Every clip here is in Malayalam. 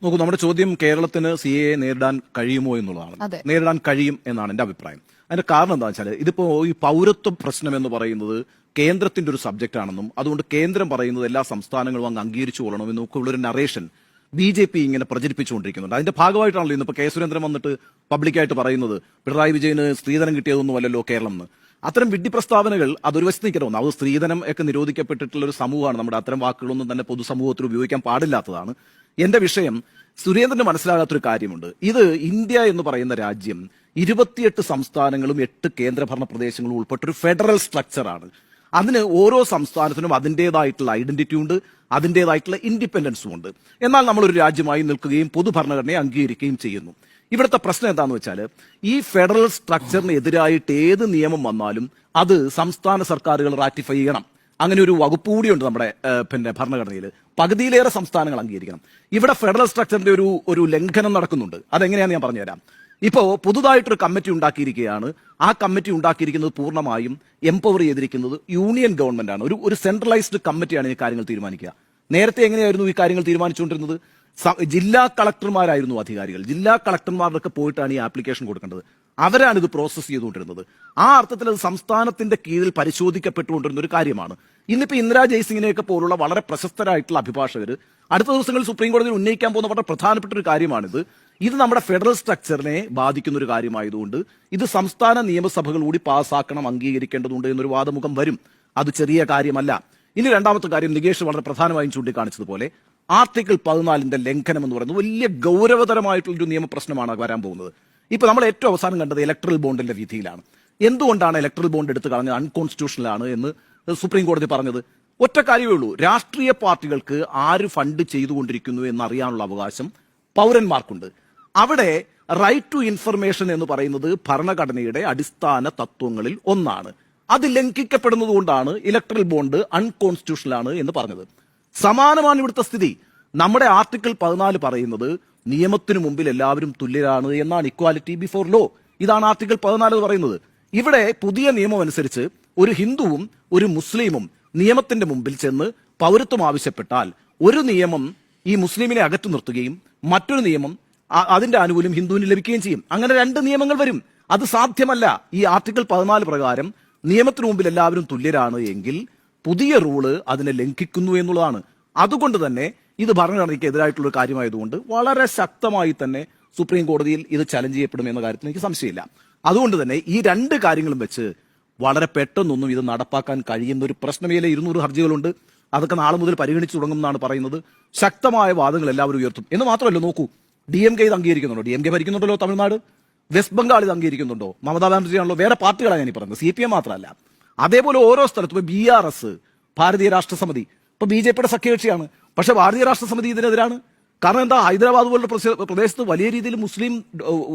നോക്കൂ, നമ്മുടെ ചോദ്യം കേരളത്തിന് CAA നേരിടാൻ കഴിയുമോ എന്നുള്ളതാണ്. നേരിടാൻ കഴിയും എന്നാണ് എന്റെ അഭിപ്രായം. അതിന്റെ കാരണം എന്താ വെച്ചാൽ, ഇതിപ്പോ ഈ പൗരത്വ പ്രശ്നം എന്ന് പറയുന്നത് കേന്ദ്രത്തിന്റെ ഒരു സബ്ജക്റ്റ് ആണെന്നും അതുകൊണ്ട് കേന്ദ്രം പറയുന്നത് എല്ലാ സംസ്ഥാനങ്ങളും അങ്ങ് അംഗീകരിച്ചു കൊള്ളണമെന്നും ഒക്കെ ഉള്ളൊരു നറേഷൻ BJP ഇങ്ങനെ പ്രചരിപ്പിച്ചുകൊണ്ടിരിക്കുന്നുണ്ട്. അതിന്റെ ഭാഗമായിട്ടാണല്ലോ ഇന്നിപ്പോ കെ സുരേന്ദ്രൻ വന്നിട്ട് പബ്ലിക്കായിട്ട് പറയുന്നത് പിണറായി വിജയന് സ്ത്രീധനം കിട്ടിയതൊന്നുമല്ലല്ലോ കേരളം എന്ന്. അത്തരം വിഡ്ഢി പ്രസ്താവനകൾ അതൊരു വശത്ത് നിൽക്കണമെന്ന്. അത് സ്ത്രീധനം ഒക്കെ നിരോധിക്കപ്പെട്ടിട്ടുള്ള ഒരു സമൂഹമാണ് നമ്മുടെ. അത്തരം വാക്കുകളൊന്നും തന്നെ പൊതുസമൂഹത്തിൽ ഉപയോഗിക്കാൻ പാടില്ലാത്തതാണ്. എന്റെ വിഷയം, സുരേന്ദ്രന് മനസ്സിലാകാത്തൊരു കാര്യമുണ്ട്. ഇത് ഇന്ത്യ എന്ന് പറയുന്ന രാജ്യം 28 സംസ്ഥാനങ്ങളും 8 കേന്ദ്രഭരണ പ്രദേശങ്ങളും ഉൾപ്പെട്ടൊരു ഫെഡറൽ സ്ട്രക്ചറാണ്. അതിന് ഓരോ സംസ്ഥാനത്തിനും അതിൻ്റെതായിട്ടുള്ള ഐഡന്റിറ്റി ഉണ്ട്, അതിൻ്റെതായിട്ടുള്ള ഇൻഡിപെൻഡൻസും ഉണ്ട്. എന്നാൽ നമ്മളൊരു രാജ്യമായി നിൽക്കുകയും പൊതുഭരണഘടനയെ അംഗീകരിക്കുകയും ചെയ്യുന്നു. ഇവിടുത്തെ പ്രശ്നം എന്താണെന്ന് വെച്ചാൽ, ഈ ഫെഡറൽ സ്ട്രക്ചറിന് എതിരായിട്ട് ഏത് നിയമം വന്നാലും അത് സംസ്ഥാന സർക്കാരുകൾ റാറ്റിഫൈ ചെയ്യണം. അങ്ങനെ ഒരു വകുപ്പ് കൂടിയുണ്ട് നമ്മുടെ ഭരണഘടനയിൽ. പകുതിയിലേറെ സംസ്ഥാനങ്ങൾ അംഗീകരിക്കണം. ഇവിടെ ഫെഡറൽ സ്ട്രക്ചറിന്റെ ഒരു ലംഘനം നടക്കുന്നുണ്ട്. അതെങ്ങനെയാണെന്ന് ഞാൻ പറഞ്ഞുതരാം. ഇപ്പോൾ പുതുതായിട്ടൊരു കമ്മിറ്റി ഉണ്ടാക്കിയിരിക്കുകയാണ്. ആ കമ്മിറ്റി ഉണ്ടാക്കിയിരിക്കുന്നത് പൂർണ്ണമായും എംപവർ ചെയ്തിരിക്കുന്നത് യൂണിയൻ ഗവൺമെന്റ് ആണ്. ഒരു സെൻട്രലൈസ്ഡ് കമ്മിറ്റിയാണ് ഈ കാര്യങ്ങൾ തീരുമാനിക്കുക. നേരത്തെ എങ്ങനെയായിരുന്നു ഈ കാര്യങ്ങൾ തീരുമാനിച്ചുകൊണ്ടിരുന്നത്? ജില്ലാ കളക്ടർമാരായിരുന്നു അധികാരികൾ. ജില്ലാ കളക്ടർമാരൊക്കെ പോയിട്ടാണ് ഈ ആപ്ലിക്കേഷൻ കൊടുക്കേണ്ടത്. അവരാണ് ഇത് പ്രോസസ് ചെയ്തുകൊണ്ടിരുന്നത്. ആ അർത്ഥത്തിൽ അത് സംസ്ഥാനത്തിന്റെ കീഴിൽ പരിശോധിക്കപ്പെട്ടുകൊണ്ടിരുന്ന ഒരു കാര്യമാണ്. ഇന്നിപ്പോ ഇന്ദിരാ ജയ്സിംഗിനെയൊക്കെ പോലുള്ള വളരെ പ്രശസ്തരായിട്ടുള്ള അഭിഭാഷകർ അടുത്ത ദിവസങ്ങളിൽ സുപ്രീം കോടതിയിൽ ഉന്നയിക്കാൻ പോകുന്ന വളരെ പ്രധാനപ്പെട്ട ഒരു കാര്യമാണിത്. ഇത് നമ്മുടെ ഫെഡറൽ സ്ട്രക്ചറിനെ ബാധിക്കുന്ന ഒരു കാര്യമായതുകൊണ്ട് ഇത് സംസ്ഥാന നിയമസഭകൾ കൂടി പാസ്സാക്കണം, അംഗീകരിക്കേണ്ടതുണ്ട് എന്നൊരു വാദമുഖം വരും. അത് ചെറിയ കാര്യമല്ല. ഇനി രണ്ടാമത്തെ കാര്യം, നികേഷ് വളരെ പ്രധാനമായും ചൂണ്ടിക്കാണിച്ചതുപോലെ ആർട്ടിക്കിൾ 14 ലംഘനം എന്ന് പറയുന്നത് വലിയ ഗൗരവതരമായിട്ടുള്ളൊരു നിയമപ്രശ്നമാണ് വരാൻ പോകുന്നത്. ഇപ്പൊ നമ്മൾ ഏറ്റവും അവസാനം കണ്ടത് ഇലക്ട്രൽ ബോണ്ടിന്റെ വിധിയിലാണ്. എന്തുകൊണ്ടാണ് ഇലക്ട്രൽ ബോണ്ട് എടുത്തു കളഞ്ഞത് അൺകോൺസ്റ്റിറ്റ്യൂഷണലാണ് എന്ന് സുപ്രീം കോടതി പറഞ്ഞത്? ഒറ്റ കാര്യമേ ഉള്ളൂ, രാഷ്ട്രീയ പാർട്ടികൾക്ക് ആര് ഫണ്ട് ചെയ്തുകൊണ്ടിരിക്കുന്നു എന്നറിയാനുള്ള അവകാശം പൗരന്മാർക്കുണ്ട്. അവിടെ റൈറ്റ് ടു ഇൻഫർമേഷൻ എന്ന് പറയുന്നത് ഭരണഘടനയുടെ അടിസ്ഥാന തത്വങ്ങളിൽ ഒന്നാണ്. അത് ലംഘിക്കപ്പെടുന്നത് കൊണ്ടാണ് ഇലക്ട്രൽ ബോണ്ട് അൺകോൺസ്റ്റിറ്റ്യൂഷണലാണ് എന്ന് പറഞ്ഞത്. സമാനമാണ് ഇവിടുത്തെ സ്ഥിതി. നമ്മുടെ ആർട്ടിക്കിൾ 14 പറയുന്നത് നിയമത്തിനു മുമ്പിൽ എല്ലാവരും തുല്യരാണ് എന്നാണ്, ഇക്വാലിറ്റി ബിഫോർ ലോ. ഇതാണ് ആർട്ടിക്കിൾ 14 പറയുന്നത്. ഇവിടെ പുതിയ നിയമം അനുസരിച്ച് ഒരു ഹിന്ദുവും ഒരു മുസ്ലിമും നിയമത്തിന്റെ മുമ്പിൽ ചെന്ന് പൗരത്വം ആവശ്യപ്പെട്ടാൽ ഒരു നിയമം ഈ മുസ്ലിമിനെ അകറ്റി നിർത്തുകയും മറ്റൊരു നിയമം അതിന്റെ ആനുകൂല്യം ഹിന്ദുവിന് ലഭിക്കുകയും ചെയ്യും. അങ്ങനെ 2 നിയമങ്ങൾ വരും. അത് സാധ്യമല്ല. ഈ ആർട്ടിക്കിൾ 14 പ്രകാരം നിയമത്തിനു മുമ്പിൽ എല്ലാവരും തുല്യരാണ് എങ്കിൽ പുതിയ റൂള് അതിനെ ലംഘിക്കുന്നു എന്നുള്ളതാണ്. അതുകൊണ്ട് തന്നെ ഇത് ഭരണഘടനയ്ക്ക് എതിരായിട്ടുള്ള കാര്യമായതുകൊണ്ട് വളരെ ശക്തമായി തന്നെ സുപ്രീം കോടതിയിൽ ഇത് ചലഞ്ച് ചെയ്യപ്പെടും എന്ന കാര്യത്തിൽ എനിക്ക് സംശയമില്ല. അതുകൊണ്ട് തന്നെ ഈ 2 കാര്യങ്ങളും വെച്ച് വളരെ പെട്ടെന്നൊന്നും ഇത് നടപ്പാക്കാൻ കഴിയുന്ന ഒരു പ്രശ്നമേലെ 200 ഹർജികളുണ്ട്. അതൊക്കെ നാളെ മുതൽ പരിഗണിച്ചു തുടങ്ങും എന്നാണ് പറയുന്നത്. ശക്തമായ വാദങ്ങൾ എല്ലാവരും ഉയർത്തും എന്ന് മാത്രമല്ല, നോക്കൂ, DMK ഇത് അംഗീകരിക്കുന്നുണ്ടോ? DMK ഭരിക്കുന്നുണ്ടല്ലോ തമിഴ്നാട്. വെസ്റ്റ് ബംഗാൾ ഇത് അംഗീകരിക്കുന്നുണ്ടോ? മമതാ ബാനർജി ആണല്ലോ. വേറെ പാർട്ടികളാണ് ഞാൻ ഈ പറയുന്നത്, CPM മാത്രമല്ല. അതേപോലെ ഓരോ സ്ഥലത്തും BRS, ഭാരതീയ രാഷ്ട്രസമിതി, ഇപ്പൊ BJPയുടെ സഖ്യകക്ഷിയാണ്. പക്ഷെ ഭാരതീയ രാഷ്ട്രസമിതി ഇതിനെതിരാണ്. കാരണം എന്താ? ഹൈദരാബാദ് പോലുള്ള പ്രദേശത്ത് വലിയ രീതിയിൽ മുസ്ലിം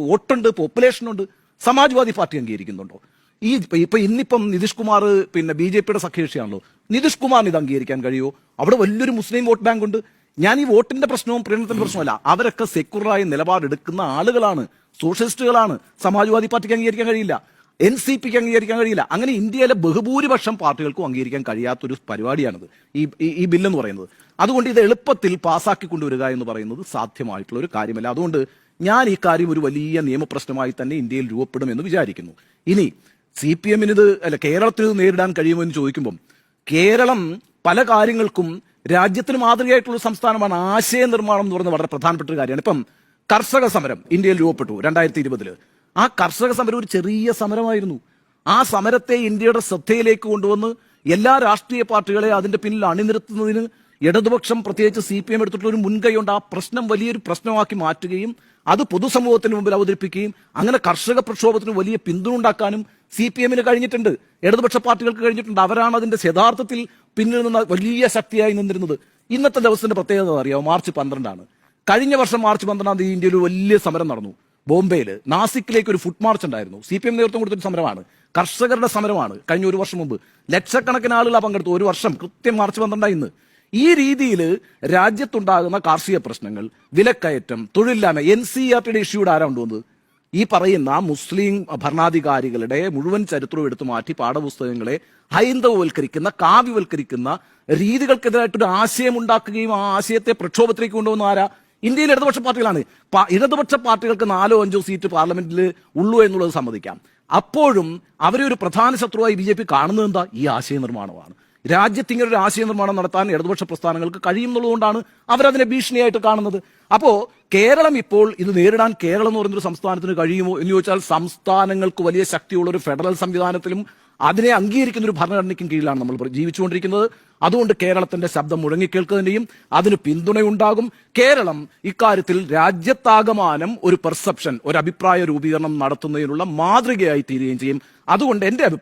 വോട്ടുണ്ട്, പോപ്പുലേഷൻ ഉണ്ട്. സമാജ്വാദി പാർട്ടി അംഗീകരിക്കുന്നുണ്ടോ? ഇന്നിപ്പം നിതീഷ് കുമാർ BJPയുടെ സഖ്യകക്ഷിയാണല്ലോ. നിതീഷ് കുമാറിന് ഇത് അംഗീകരിക്കാൻ കഴിയുമോ? അവിടെ വലിയൊരു മുസ്ലിം വോട്ട് ബാങ്ക് ഉണ്ട്. ഞാൻ ഈ വോട്ടിന്റെ പ്രശ്നവും പ്രീണനത്തിന്റെ പ്രശ്നമല്ല. അവരൊക്കെ സെക്യുലറായി നിലപാടെടുക്കുന്ന ആളുകളാണ്, സോഷ്യലിസ്റ്റുകളാണ്. സമാജ്വാദി പാർട്ടിക്ക് അംഗീകരിക്കാൻ കഴിയില്ല, NCPക്ക് അംഗീകരിക്കാൻ കഴിയില്ല. അങ്ങനെ ഇന്ത്യയിലെ ബഹുഭൂരിപക്ഷം പാർട്ടികൾക്കും അംഗീകരിക്കാൻ കഴിയാത്തൊരു പരിപാടിയാണിത് ഈ ബില്ലെന്ന് പറയുന്നത്. അതുകൊണ്ട് ഇത് എളുപ്പത്തിൽ പാസ്സാക്കി കൊണ്ടുവരിക എന്ന് പറയുന്നത് സാധ്യമായിട്ടുള്ള ഒരു കാര്യമല്ല. അതുകൊണ്ട് ഞാൻ ഈ കാര്യം ഒരു വലിയ നിയമപ്രശ്നമായി തന്നെ ഇന്ത്യയിൽ രൂപപ്പെടുമെന്ന് വിചാരിക്കുന്നു. ഇനി CPMന് ഇത് കേരളത്തിൽ ഇത് നേരിടാൻ കഴിയുമോ എന്ന് ചോദിക്കുമ്പം, കേരളം പല കാര്യങ്ങൾക്കും രാജ്യത്തിന് മാതൃകയായിട്ടുള്ള സംസ്ഥാനമാണ്. ആശയ നിർമ്മാണം എന്ന് പറയുന്നത് വളരെ പ്രധാനപ്പെട്ട ഒരു കാര്യമാണ്. ഇപ്പം കർഷക സമരം ഇന്ത്യയിൽ രൂപപ്പെട്ടു 2020. ആ കർഷക സമരം ഒരു ചെറിയ സമരമായിരുന്നു. ആ സമരത്തെ ഇന്ത്യയുടെ ശ്രദ്ധയിലേക്ക് കൊണ്ടുവന്ന് എല്ലാ രാഷ്ട്രീയ പാർട്ടികളെ അതിന്റെ പിന്നിൽ അണിനിരത്തുന്നതിന് ഇടതുപക്ഷം, പ്രത്യേകിച്ച് CPM എടുത്തിട്ടുള്ള ഒരു മുൻകൈയുണ്ട്. ആ പ്രശ്നം വലിയൊരു പ്രശ്നമാക്കി മാറ്റുകയും അത് പൊതുസമൂഹത്തിന് മുമ്പിൽ അവതരിപ്പിക്കുകയും അങ്ങനെ കർഷക പ്രക്ഷോഭത്തിന് വലിയ പിന്തുണ ഉണ്ടാക്കാനും CPMന് കഴിഞ്ഞിട്ടുണ്ട്, ഇടതുപക്ഷ പാർട്ടികൾക്ക് കഴിഞ്ഞിട്ടുണ്ട്. അവരാണ് അതിന്റെ യഥാർത്ഥത്തിൽ പിന്നിൽ നിന്ന് വലിയ ശക്തിയായി നിന്നിരുന്നത്. ഇന്നത്തെ ദിവസത്തിന്റെ പ്രത്യേകത അറിയാമോ? മാർച്ച് 12 കഴിഞ്ഞ വർഷം മാർച്ച് 12 ഇന്ത്യയിൽ ഒരു വലിയ സമരം നടന്നു. ബോംബെയിൽ നാസിക്കിലേക്ക് ഒരു ഫുട് മാർച്ച് ഉണ്ടായിരുന്നു. CPM നേതൃത്വം കൊടുത്തൊരു സമരമാണ്, കർഷകരുടെ സമരമാണ്. കഴിഞ്ഞ ഒരു വർഷം മുമ്പ് ലക്ഷക്കണക്കിന് ആളുകൾ പങ്കെടുത്തു. ഒരു വർഷം കൃത്യം മാർച്ച് 12 ഇന്ന്. ഈ രീതിയിൽ രാജ്യത്തുണ്ടാകുന്ന കാർഷിക പ്രശ്നങ്ങൾ, വിലക്കയറ്റം, തൊഴിലില്ലായ്മ, NCERTയുടെ ഇഷ്യൂടെ ആരാ കൊണ്ടുവന്നത്? ഈ പറയുന്ന മുസ്ലിം ഭരണാധികാരികളുടെ മുഴുവൻ ചരിത്രവും എടുത്തു മാറ്റി പാഠപുസ്തകങ്ങളെ ഹൈന്ദവവൽക്കരിക്കുന്ന, കാവ്യവൽക്കരിക്കുന്ന രീതികൾക്കെതിരായിട്ടൊരു ആശയം ഉണ്ടാക്കുകയും ആ ആശയത്തെ പ്രക്ഷോഭത്തിലേക്ക് കൊണ്ടുവന്ന ആരാ? ഇന്ത്യയിൽ ഇടതുപക്ഷ പാർട്ടികളാണ്. ഇടതുപക്ഷ പാർട്ടികൾക്ക് 4-5 സീറ്റ് പാർലമെന്റിൽ ഉള്ളൂ എന്നുള്ളത് സമ്മതിക്കാം. അപ്പോഴും അവരെ ഒരു പ്രധാന ശത്രുവായി BJP കാണുന്നത് എന്താ? ഈ ആശയ നിർമ്മാണമാണ്. രാജ്യത്ത് ഇങ്ങനെ ഒരു ആശയ നിർമ്മാണം നടത്താൻ ഇടതുപക്ഷ പ്രസ്ഥാനങ്ങൾക്ക് കഴിയുന്നുള്ളതുകൊണ്ടാണ് അവരതിനെ ഭീഷണിയായിട്ട് കാണുന്നത്. അപ്പോ കേരളം ഇപ്പോൾ ഇത് നേരിടാൻ കേരളം എന്ന് പറയുന്നൊരു സംസ്ഥാനത്തിന് കഴിയുമോ എന്ന് ചോദിച്ചാൽ, സംസ്ഥാനങ്ങൾക്ക് വലിയ ശക്തിയുള്ള ഒരു ഫെഡറൽ സംവിധാനത്തിലും അതിനെ അംഗീകരിക്കുന്ന ഒരു ഭരണഘടനയ്ക്കും കീഴിലാണ് നമ്മൾ ജീവിച്ചുകൊണ്ടിരിക്കുന്നത്. അതുകൊണ്ട് കേരളത്തിന്റെ ശബ്ദം മുഴങ്ങിക്കേൾക്കുന്നതിന്റെയും അതിന് പിന്തുണയുണ്ടാകും. കേരളം ഇക്കാര്യത്തിൽ രാജ്യത്താകമാനം ഒരു പെർസെപ്ഷൻ, ഒരു അഭിപ്രായ രൂപീകരണം നടത്തുന്നതിനുള്ള മാതൃകയായി തീരുകയും ചെയ്യും. അതുകൊണ്ട് എന്റെ അഭിപ്രായം